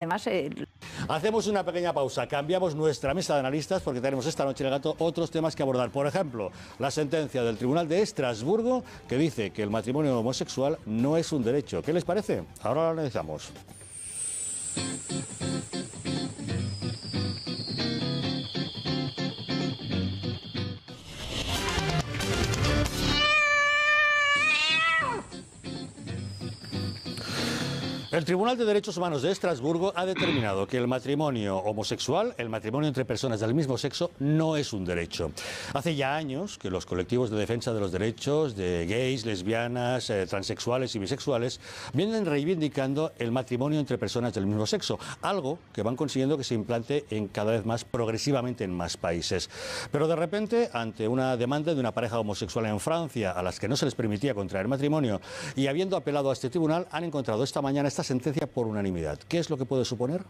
Además, hacemos una pequeña pausa, cambiamos nuestra mesa de analistas porque tenemos esta noche en el Gato otros temas que abordar. Por ejemplo, la sentencia del Tribunal de Estrasburgo que dice que el matrimonio homosexual no es un derecho. ¿Qué les parece? Ahora lo analizamos. El Tribunal de Derechos Humanos de Estrasburgo ha determinado que el matrimonio homosexual, el matrimonio entre personas del mismo sexo, no es un derecho. Hace ya años que los colectivos de defensa de los derechos de gays, lesbianas, transexuales y bisexuales vienen reivindicando el matrimonio entre personas del mismo sexo, algo que van consiguiendo que se implante en cada vez más progresivamente en más países. Pero de repente, ante una demanda de una pareja homosexual en Francia a las que no se les permitía contraer matrimonio y habiendo apelado a este tribunal, han encontrado esta mañana esta sentencia por unanimidad. ¿Qué es lo que puede suponer?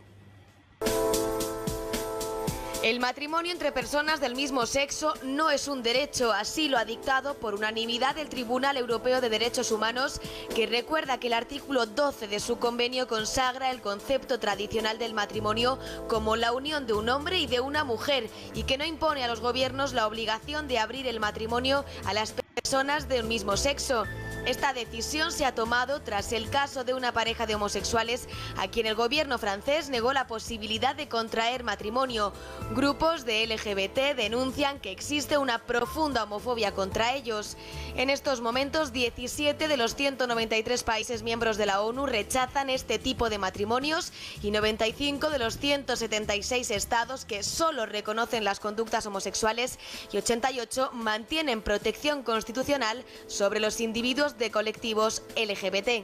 El matrimonio entre personas del mismo sexo no es un derecho, así lo ha dictado por unanimidad el Tribunal Europeo de Derechos Humanos, que recuerda que el artículo 12 de su convenio consagra el concepto tradicional del matrimonio como la unión de un hombre y de una mujer y que no impone a los gobiernos la obligación de abrir el matrimonio a las personas de un mismo sexo. Esta decisión se ha tomado tras el caso de una pareja de homosexuales a quien el gobierno francés negó la posibilidad de contraer matrimonio. Grupos de LGBT denuncian que existe una profunda homofobia contra ellos. En estos momentos, 17 de los 193 países miembros de la ONU rechazan este tipo de matrimonios y 95 de los 176 estados que solo reconocen las conductas homosexuales y 88 mantienen protección constitucional sobre los individuos de colectivos LGBT.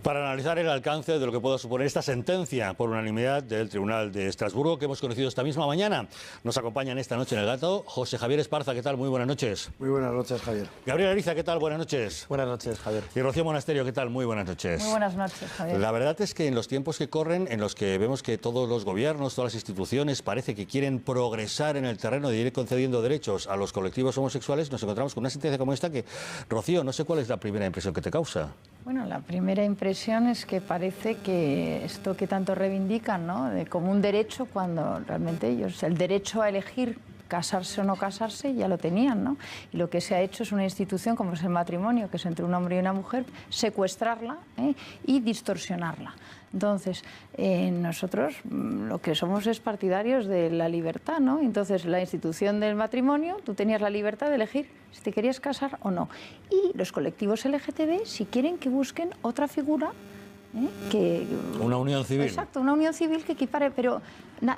Para analizar el alcance de lo que pueda suponer esta sentencia por unanimidad del Tribunal de Estrasburgo que hemos conocido esta misma mañana, nos acompañan esta noche en el Gato José Javier Esparza. ¿Qué tal? Muy buenas noches. Muy buenas noches, Javier. Gabriel Ariza, ¿qué tal? Buenas noches. Buenas noches, Javier. Y Rocío Monasterio, ¿qué tal? Muy buenas noches. muy buenas noches, Javier. La verdad es que en los tiempos que corren, en los que vemos que todos los gobiernos, todas las instituciones parece que quieren progresar en el terreno de ir concediendo derechos a los colectivos homosexuales, nos encontramos con una sentencia como esta que, Rocío, no sé cuál es la primera impresión que te causa. Bueno, la primera impresión es que parece que esto que tanto reivindican, ¿no?, como un derecho, cuando realmente ellos, el derecho a elegir casarse o no casarse, ya lo tenían, ¿no? Y lo que se ha hecho es una institución como es el matrimonio, que es entre un hombre y una mujer, secuestrarla y distorsionarla. Entonces, nosotros lo que somos es partidarios de la libertad, ¿no? Entonces, la institución del matrimonio, tú tenías la libertad de elegir si te querías casar o no. Y los colectivos LGTB, si quieren que busquen otra figura, que... Una unión civil. Exacto, una unión civil que equipare, pero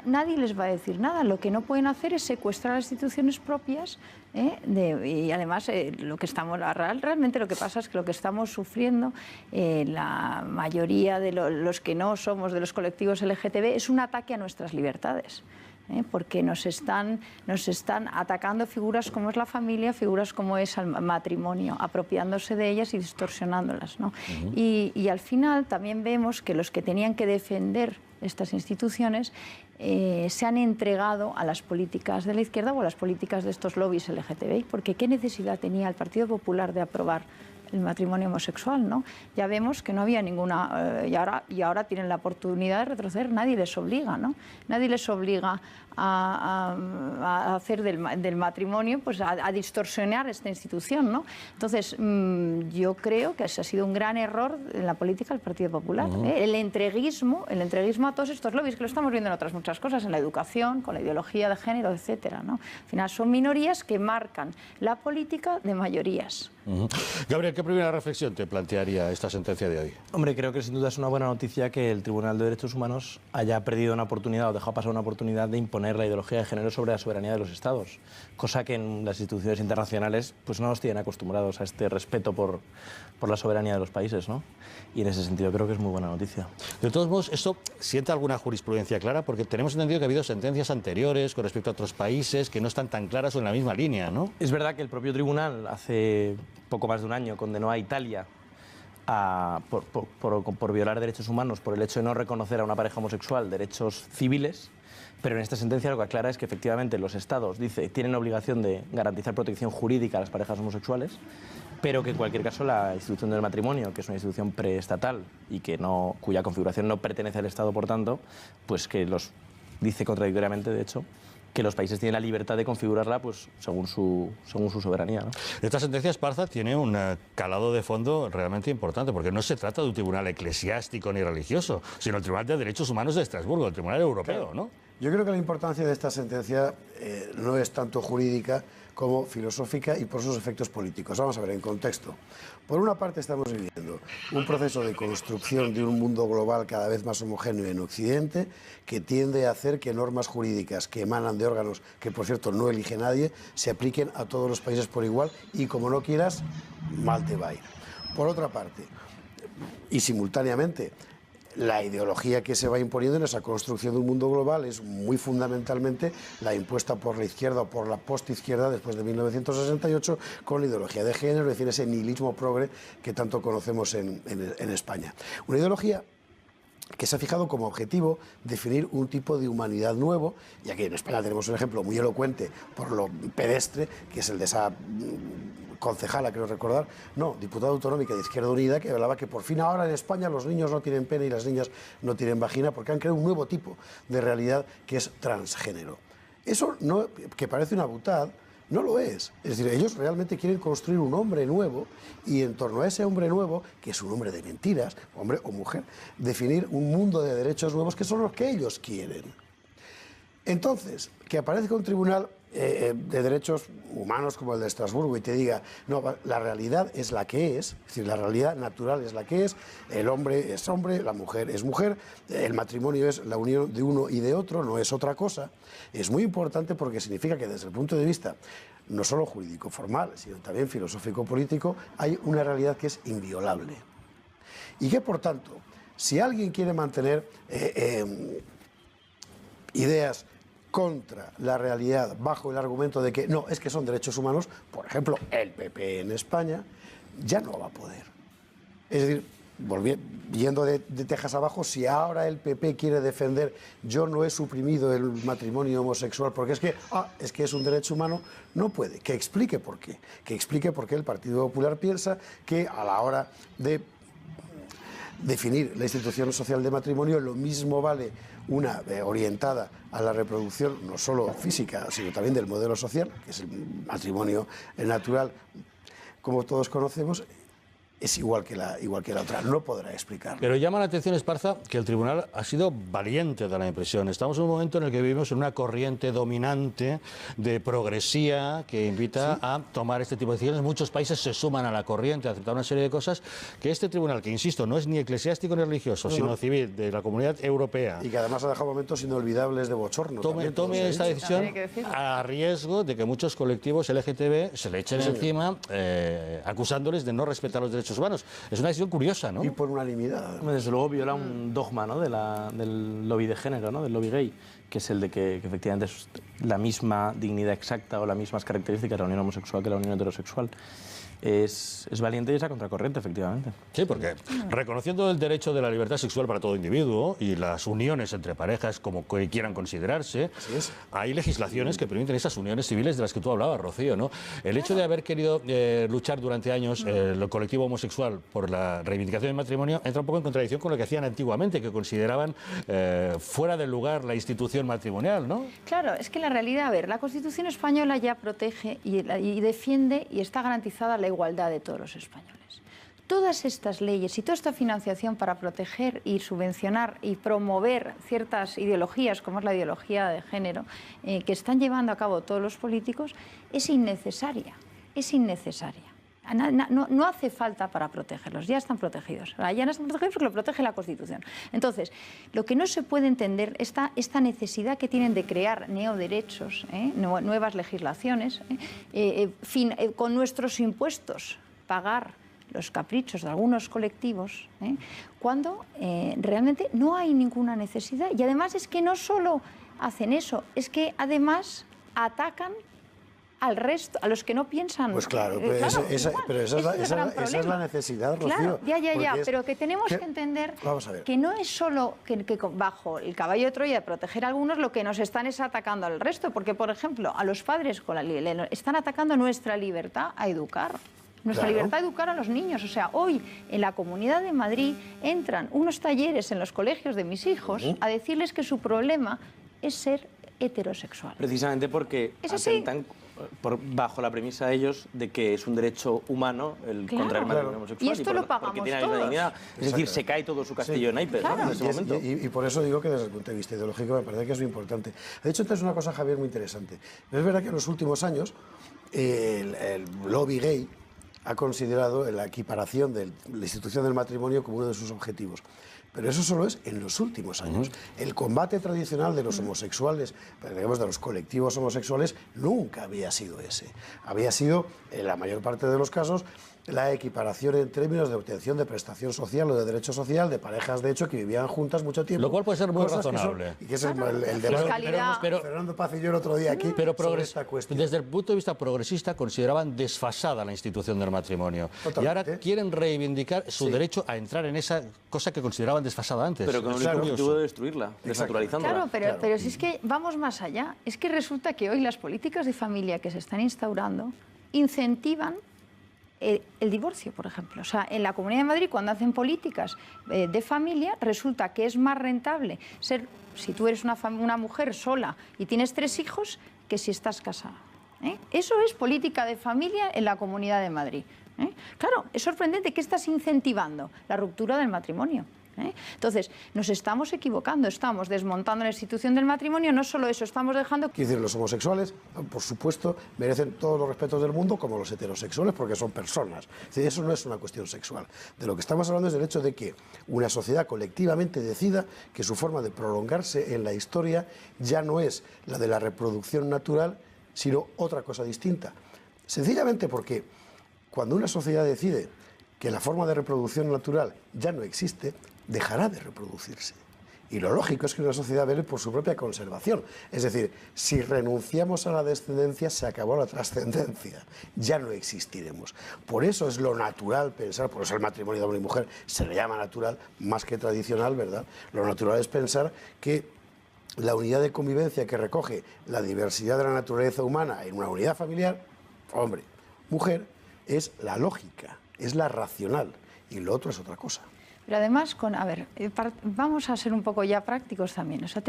nadie les va a decir nada. Lo que no pueden hacer es secuestrar las instituciones propias y además lo que estamos realmente lo que pasa es que lo que estamos sufriendo la mayoría de los que no somos de los colectivos LGTB es un ataque a nuestras libertades. Porque nos están atacando figuras como es la familia, figuras como es el matrimonio, apropiándose de ellas y distorsionándolas, ¿no? Y al final también vemos que los que tenían que defender estas instituciones se han entregado a las políticas de la izquierda o a las políticas de estos lobbies LGTBI, porque ¿qué necesidad tenía el Partido Popular de aprobar el matrimonio homosexual, ¿no? Ya vemos que no había ninguna... y ahora tienen la oportunidad de retroceder, nadie les obliga, ¿no? Nadie les obliga a hacer del matrimonio, pues a distorsionar esta institución, ¿no? Entonces, yo creo que ese ha sido un gran error en la política del Partido Popular. El entreguismo a todos estos lobbies, que lo estamos viendo en otras muchas cosas, en la educación, con la ideología de género, etcétera, ¿no? Al final son minorías que marcan la política de mayorías. Gabriel, ¿qué primera reflexión te plantearía esta sentencia de hoy? Hombre, creo que sin duda es una buena noticia que el Tribunal de Derechos Humanos haya perdido una oportunidad o dejado pasar una oportunidad de imponer la ideología de género sobre la soberanía de los Estados, cosa que en las instituciones internacionales pues no nos tienen acostumbrados a este respeto por la soberanía de los países, ¿no? Y en ese sentido creo que es muy buena noticia. De todos modos, ¿esto sienta alguna jurisprudencia clara? Porque tenemos entendido que ha habido sentencias anteriores con respecto a otros países que no están tan claras o en la misma línea, ¿no? Es verdad que el propio tribunal hace poco más de un año condenó a Italia por violar derechos humanos por el hecho de no reconocer a una pareja homosexual derechos civiles, pero en esta sentencia lo que aclara es que efectivamente los Estados tienen obligación de garantizar protección jurídica a las parejas homosexuales, pero que en cualquier caso la institución del matrimonio, que es una institución preestatal y que no, cuya configuración no pertenece al Estado, por tanto, pues que dice contradictoriamente, de hecho, que los países tienen la libertad de configurarla pues, según su soberanía, ¿no? Esta sentencia, Esparza, tiene un calado de fondo realmente importante, porque no se trata de un tribunal eclesiástico ni religioso, sino el Tribunal de Derechos Humanos de Estrasburgo, el Tribunal Europeo, ¿no? Yo creo que la importancia de esta sentencia no es tanto jurídica como filosófica y por sus efectos políticos. Vamos a ver, en contexto. Por una parte estamos viviendo un proceso de construcción de un mundo global cada vez más homogéneo en Occidente, que tiende a hacer que normas jurídicas que emanan de órganos que, por cierto, no elige nadie, se apliquen a todos los países por igual y, como no quieras, mal te va a ir. Por otra parte, y simultáneamente, la ideología que se va imponiendo en esa construcción de un mundo global es muy fundamentalmente la impuesta por la izquierda o por la postizquierda después de 1968 con la ideología de género, es decir, ese nihilismo progre que tanto conocemos en España. Una ideología que se ha fijado como objetivo definir un tipo de humanidad nuevo, y aquí en España tenemos un ejemplo muy elocuente por lo pedestre, que es el de esa concejala, creo recordar, no, diputada autonómica de Izquierda Unida, que hablaba que por fin ahora en España los niños no tienen pene y las niñas no tienen vagina, porque han creado un nuevo tipo de realidad que es transgénero. Eso, no, que parece una butad, no lo es. Es decir, ellos realmente quieren construir un hombre nuevo y en torno a ese hombre nuevo, que es un hombre de mentiras, hombre o mujer, definir un mundo de derechos nuevos que son los que ellos quieren. Entonces, que aparezca un tribunal de derechos humanos como el de Estrasburgo y te diga, no, la realidad es la que es decir, la realidad natural es la que es, el hombre es hombre, la mujer es mujer, el matrimonio es la unión de uno y de otro, no es otra cosa, es muy importante porque significa que desde el punto de vista no solo jurídico formal, sino también filosófico político, hay una realidad que es inviolable. Y que, por tanto, si alguien quiere mantener ideas contra la realidad bajo el argumento de que no, es que son derechos humanos, por ejemplo, el PP en España, ya no va a poder. Es decir, yendo de Texas abajo, si ahora el PP quiere defender yo no he suprimido el matrimonio homosexual porque es que es un derecho humano, no puede. Que explique por qué. Que explique por qué el Partido Popular piensa que a la hora de definir la institución social de matrimonio, lo mismo vale una orientada a la reproducción no solo física, sino también del modelo social, que es el matrimonio natural, como todos conocemos, es igual que la otra, no podrá explicarlo. Pero llama la atención, Esparza, que el tribunal ha sido valiente, da la impresión. Estamos en un momento en el que vivimos en una corriente dominante de progresía que invita a tomar este tipo de decisiones. Muchos países se suman a la corriente, a aceptar una serie de cosas que este tribunal, que insisto, no es ni eclesiástico ni religioso, sino civil, de la Comunidad Europea. Y que además ha dejado momentos inolvidables de bochorno. Tome esta decisión a riesgo de que muchos colectivos LGTB se le echen encima acusándoles de no respetar los derechos humanos. Es una decisión curiosa, ¿no? Y por unanimidad. Desde luego viola un dogma, ¿no?, del lobby de género, ¿no?, del lobby gay, que es el de que efectivamente es la misma dignidad exacta o las mismas características de la unión homosexual que la unión heterosexual. Es valiente y es a contracorriente, efectivamente. Sí, porque reconociendo el derecho de la libertad sexual para todo individuo y las uniones entre parejas como que quieran considerarse, hay legislaciones que permiten esas uniones civiles de las que tú hablabas, Rocío, ¿no? El hecho de haber querido luchar durante años el colectivo homosexual por la reivindicación del matrimonio entra un poco en contradicción con lo que hacían antiguamente, que consideraban fuera del lugar la institución matrimonial, ¿no? Claro, es que la realidad, a ver, la Constitución española ya protege y defiende y está garantizada la igualdad de todos los españoles. Todas estas leyes y toda esta financiación para proteger y subvencionar y promover ciertas ideologías, como es la ideología de género, que están llevando a cabo todos los políticos, es innecesaria, es innecesaria. No hace falta para protegerlos, ya están protegidos. Ya no están protegidos porque lo protege la Constitución. Entonces, lo que no se puede entender es esta necesidad que tienen de crear neoderechos, nuevas legislaciones, con nuestros impuestos, pagar los caprichos de algunos colectivos, cuando realmente no hay ninguna necesidad. Y además es que no solo hacen eso, es que además atacan al resto, a los que no piensan. Pues claro, pero esa es la necesidad, Rocío. Claro, ya, pero que tenemos que entender que no es solo que bajo el caballo de Troya de proteger a algunos lo que nos están es atacando al resto, porque, por ejemplo, a los padres están atacando nuestra libertad a educar nuestra Claro. libertad de educar a los niños. O sea, hoy en la Comunidad de Madrid entran unos talleres en los colegios de mis hijos a decirles que su problema es ser heterosexual. Precisamente porque ¿Es así? atentan bajo la premisa de ellos de que es un derecho humano el Claro. contraer matrimonio Claro. homosexual. Y esto por- lo pagamos porque tiene la misma todos. dignidad. Es decir, se cae todo su castillo en naipes, ¿no? En ese momento. Y por eso digo que desde el punto de vista ideológico me parece que es muy importante. Ha dicho antes una cosa, Javier, muy interesante. Es verdad que en los últimos años el lobby gay ha considerado la equiparación de la institución del matrimonio como uno de sus objetivos. Pero eso solo es en los últimos años. El combate tradicional de los homosexuales, digamos de los colectivos homosexuales, nunca había sido ese. Había sido, en la mayor parte de los casos, la equiparación en términos de obtención de prestación social o de derecho social de parejas, de hecho, que vivían juntas mucho tiempo. Lo cual puede ser muy Cosas que son- razonable. y que es el debate. Fiscalidad. Fernando Paz y yo el otro día aquí Pero sobre esta cuestión. desde el punto de vista progresista consideraban desfasada la institución del matrimonio. Y ahora Totalmente. quieren reivindicar su derecho a entrar en esa cosa que consideraban desfasada antes. Pero con el Claro. objetivo de destruirla, desnaturalizándola. Claro, pero si es que vamos más allá. Es que resulta que hoy las políticas de familia que se están instaurando incentivan el divorcio, por ejemplo. O sea, en la Comunidad de Madrid, cuando hacen políticas de familia, resulta que es más rentable ser, si tú eres una mujer sola y tienes 3 hijos, que si estás casada. Eso es política de familia en la Comunidad de Madrid. Claro, es sorprendente que estás incentivando la ruptura del matrimonio. Entonces, nos estamos equivocando, estamos desmontando la institución del matrimonio, no solo eso, estamos dejando... Quiero decir, los homosexuales, por supuesto, merecen todos los respetos del mundo, como los heterosexuales, porque son personas. Es decir, eso no es una cuestión sexual. De lo que estamos hablando es del hecho de que una sociedad colectivamente decida que su forma de prolongarse en la historia ya no es la de la reproducción natural, sino otra cosa distinta. Sencillamente porque cuando una sociedad decide que la forma de reproducción natural ya no existe, dejará de reproducirse. Y lo lógico es que una sociedad vele por su propia conservación. Es decir, si renunciamos a la descendencia, se acabó la trascendencia. Ya no existiremos. Por eso es lo natural pensar, por eso el matrimonio de hombre y mujer se le llama natural, más que tradicional, ¿verdad? Lo natural es pensar que la unidad de convivencia que recoge la diversidad de la naturaleza humana en una unidad familiar, hombre, mujer, es la lógica, es la racional, y lo otro es otra cosa. Pero además, vamos a ser un poco ya prácticos también. O sea,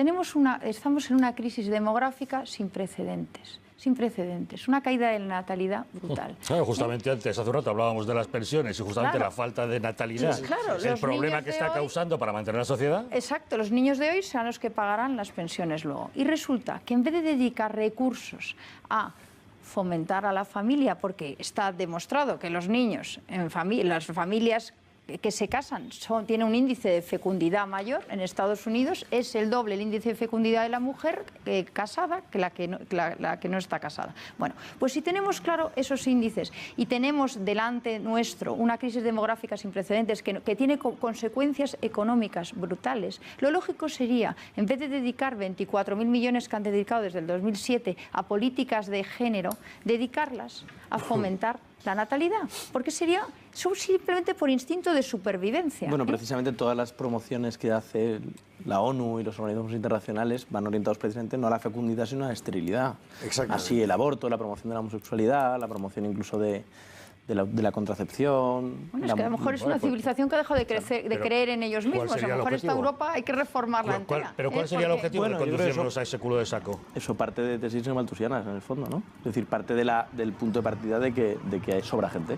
estamos en una crisis demográfica sin precedentes. Una caída de la natalidad brutal. Claro, justamente antes, hace un rato hablábamos de las pensiones y justamente Claro. la falta de natalidad Sí, claro, es el los problema niños que de está hoy- causando para mantener la sociedad. Exacto, los niños de hoy serán los que pagarán las pensiones luego. Y resulta que en vez de dedicar recursos a fomentar a la familia, porque está demostrado que los niños, las familias que se casan tienen un índice de fecundidad mayor. En Estados Unidos es el doble el índice de fecundidad de la mujer casada que la que no está casada. Bueno, pues si tenemos claro esos índices y tenemos delante nuestro una crisis demográfica sin precedentes que tiene consecuencias económicas brutales, lo lógico sería, en vez de dedicar 24.000 millones que han dedicado desde el 2007 a políticas de género, dedicarlas a fomentar la natalidad, porque sería simplemente por instinto de supervivencia. Bueno, precisamente todas las promociones que hace la ONU y los organismos internacionales van orientados precisamente no a la fecundidad, sino a la esterilidad. Exactamente. Así el aborto, la promoción de la homosexualidad, la promoción incluso de la contracepción. Bueno, es que a lo mejor es una civilización que ha dejado de creer en ellos ¿cuál mismos. A sería lo el mejor esta objetivo? Europa hay que reformarla entera. Pero ¿cuál sería el Porque- objetivo Bueno, de yo creo que conducirnos a ese culo de saco? Eso parte de tesis maltusianas, en el fondo, ¿no? Es decir, parte del punto de partida de que sobra gente.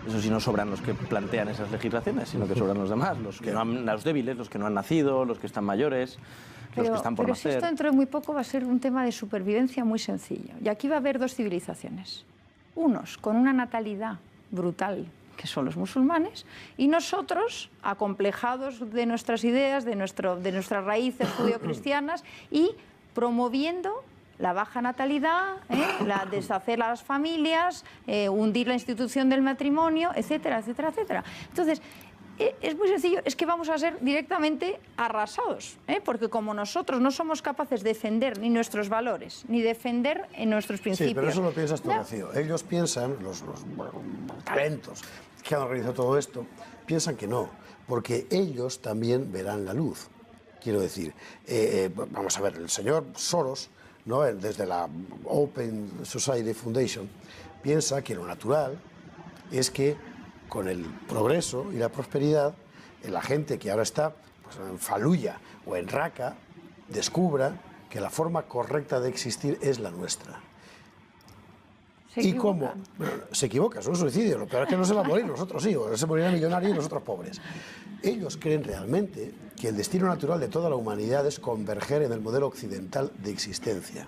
Eso sí, no sobran los que plantean esas legislaciones, sino que sobran los demás, los débiles, los que no han nacido, los que están mayores, los que están por pero si nacer. esto dentro de muy poco va a ser un tema de supervivencia muy sencillo. Y aquí va a haber 2 civilizaciones. Unos con una natalidad brutal, que son los musulmanes, y nosotros, acomplejados de nuestras ideas, de nuestras raíces judeocristianas, y promoviendo la baja natalidad, deshacer las familias, hundir la institución del matrimonio, etcétera, etcétera, etcétera. Entonces, es muy sencillo, es que vamos a ser directamente arrasados, porque como nosotros no somos capaces de defender ni nuestros valores, ni defender en nuestros principios... Sí, pero eso lo piensas tú, No. Rocío. Ellos piensan, los talentos que han organizado todo esto, piensan que no, porque ellos también verán la luz. Quiero decir, vamos a ver, el señor Soros, ¿no? Desde la Open Society Foundation, piensa que lo natural es que con el progreso y la prosperidad, la gente que ahora está pues, en Faluya o en Raqqa descubra que la forma correcta de existir es la nuestra. ¿Y cómo? Bueno, se equivoca, es un suicidio. Lo peor es que no se va a morir, nosotros sí, o se morirá millonario y nosotros pobres. Ellos creen realmente que el destino natural de toda la humanidad es converger en el modelo occidental de existencia.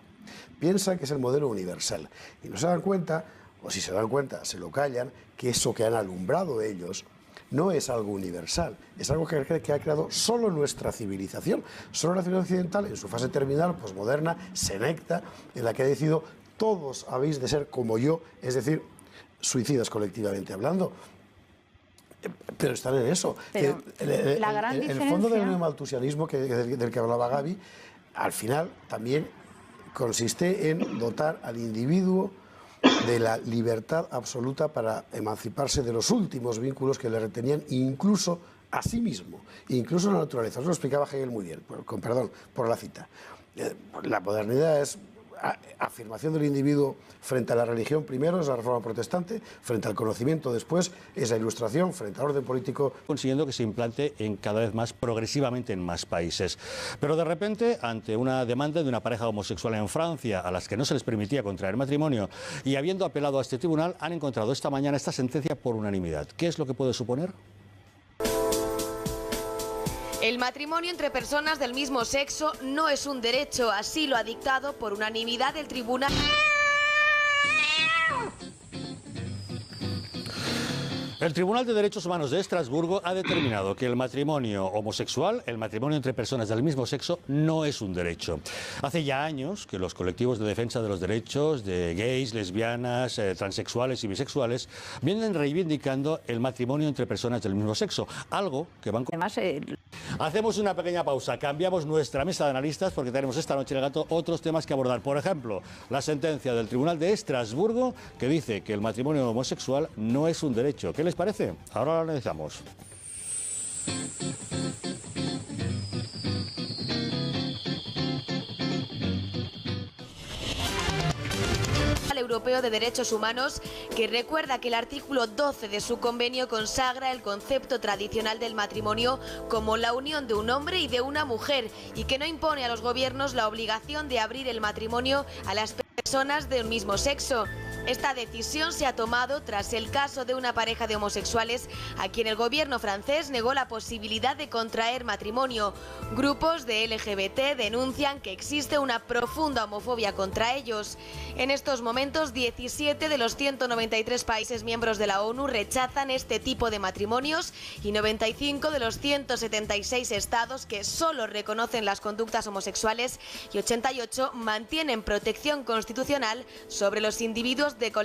Piensan que es el modelo universal y no se dan cuenta, o si se dan cuenta, se lo callan, que eso que han alumbrado ellos no es algo universal, es algo que ha creado solo nuestra civilización, solo la civilización occidental en su fase terminal, posmoderna, senecta, en la que ha decidido todos habéis de ser como yo, es decir, suicidas colectivamente hablando. Pero están en eso. Pero la gran el fondo del neomalthusianismo del que hablaba Gaby, al final también consiste en dotar al individuo de la libertad absoluta para emanciparse de los últimos vínculos que le retenían incluso a sí mismo, incluso a la naturaleza. Eso lo explicaba Hegel muy bien, con perdón por la cita. La modernidad es afirmación del individuo frente a la religión primero, es la reforma protestante, frente al conocimiento después, es la ilustración, frente al orden político. Consiguiendo que se implante en cada vez más progresivamente en más países. Pero de repente, ante una demanda de una pareja homosexual en Francia, a las que no se les permitía contraer matrimonio, y habiendo apelado a este tribunal, han encontrado esta mañana esta sentencia por unanimidad. ¿Qué es lo que puede suponer? El matrimonio entre personas del mismo sexo no es un derecho, así lo ha dictado por unanimidad el tribunal. El Tribunal de Derechos Humanos de Estrasburgo ha determinado que el matrimonio homosexual, el matrimonio entre personas del mismo sexo, no es un derecho. Hace ya años que los colectivos de defensa de los derechos de gays, lesbianas, transexuales y bisexuales vienen reivindicando el matrimonio entre personas del mismo sexo, algo que van... Además, Hacemos una pequeña pausa, cambiamos nuestra mesa de analistas porque tenemos esta noche en el Gato otros temas que abordar. Por ejemplo, la sentencia del Tribunal de Estrasburgo que dice que el matrimonio homosexual no es un derecho. ¿Qué les parece? Ahora lo analizamos. Europeo de Derechos Humanos, que recuerda que el artículo 12 de su convenio consagra el concepto tradicional del matrimonio como la unión de un hombre y de una mujer y que no impone a los gobiernos la obligación de abrir el matrimonio a las personas de un mismo sexo. Esta decisión se ha tomado tras el caso de una pareja de homosexuales a quien el gobierno francés negó la posibilidad de contraer matrimonio. Grupos de LGBT denuncian que existe una profunda homofobia contra ellos. En estos momentos, 17 de los 193 países miembros de la ONU rechazan este tipo de matrimonios y 95 de los 176 estados que solo reconocen las conductas homosexuales y 88 mantienen protección constitucional sobre los individuos de colectivos